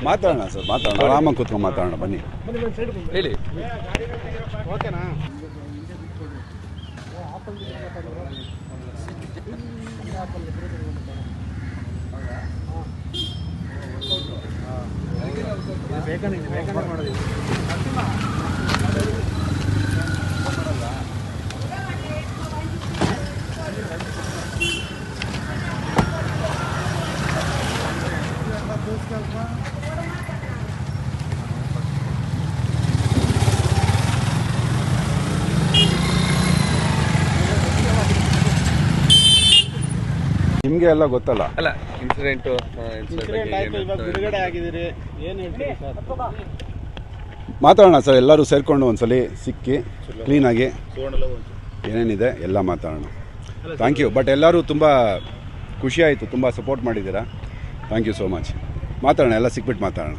ಮಾತಾಡೋಣ ಸರ್, ಮಾತಾಡೋಣ, ಆರಾಮಾಗಿ ಕೂತ್ಕೊಂಡು ಮಾತಾಡೋಣ. ಬನ್ನಿ ಹೇಳಿ. ಓಕೆನಾ? ನಿಮಗೆ ಎಲ್ಲ ಗೊತ್ತಲ್ಲ ಅಲ್ಲ, ಇನ್ಸಿಡೆಂಟ್ ಆಯ್ತು, ಇವಾಗ ಬಿಡುಗಡೆ ಆಗಿದ್ದೀರಿ, ಏನು ಹೇಳ್ತೀರಿ ಸರ್? ಮಾತಾಡೋಣ ಸರ್, ಎಲ್ಲರೂ ಸೇರಿಕೊಂಡು ಒಂದ್ಸಲಿ ಸಿಕ್ಕಿ ಕ್ಲೀನಾಗಿ ಏನೇನಿದೆ ಎಲ್ಲ ಮಾತಾಡೋಣ. Thank you. ಬಟ್ ಎಲ್ಲರೂ ತುಂಬ ಖುಷಿ ಆಯಿತು, ತುಂಬ ಸಪೋರ್ಟ್ ಮಾಡಿದ್ದೀರಾ. Thank you so much. ಮಾತಾಡೋಣ, ಎಲ್ಲ ಸಿಕ್ಬಿಟ್ಟು ಮಾತಾಡೋಣ.